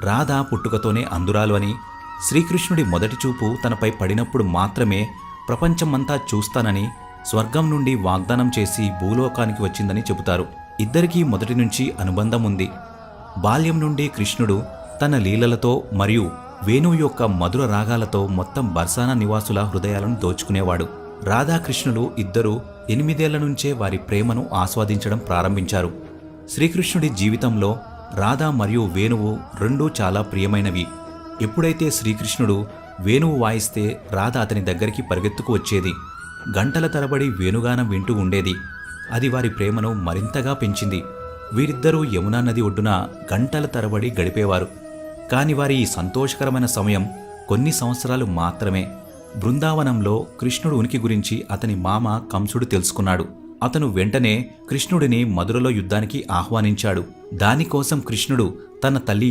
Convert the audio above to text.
రాధ పుట్టుకతోనే అంధురాలు అని, శ్రీకృష్ణుడి మొదటి చూపు తనపై పడినప్పుడు మాత్రమే ప్రపంచమంతా చూస్తానని స్వర్గం నుండి వాగ్దానం చేసి భూలోకానికి వచ్చిందని చెబుతారు. ఇద్దరికీ మొదటి నుంచి అనుబంధం ఉంది. బాల్యం నుండి కృష్ణుడు తన లీలలతో మరియు వేణువు యొక్క మధుర రాగాలతో మొత్తం బర్సానా నివాసుల హృదయాలను దోచుకునేవాడు. రాధాకృష్ణులు ఇద్దరూ 8 ఏళ్ల నుంచే వారి ప్రేమను ఆస్వాదించడం ప్రారంభించారు. శ్రీకృష్ణుడి జీవితంలో రాధా మరియు వేణువు రెండూ చాలా ప్రియమైనవి. ఎప్పుడైతే శ్రీకృష్ణుడు వేణువు వాయిస్తే రాధ అతని దగ్గరికి పరిగెత్తుకు వచ్చేది. గంటల తరబడి వేణుగానం వింటూ ఉండేది. అది వారి ప్రేమను మరింతగా పెంచింది. వీరిద్దరూ యమునా నది ఒడ్డున గంటల తరబడి గడిపేవారు. కాని వారి ఈ సంతోషకరమైన సమయం కొన్ని సంవత్సరాలు మాత్రమే. బృందావనంలో కృష్ణుడు ఉనికి గురించి అతని మామ కంసుడు తెలుసుకున్నాడు. అతను వెంటనే కృష్ణుడిని మధురలో యుద్ధానికి ఆహ్వానించాడు. దానికోసం కృష్ణుడు తన తల్లి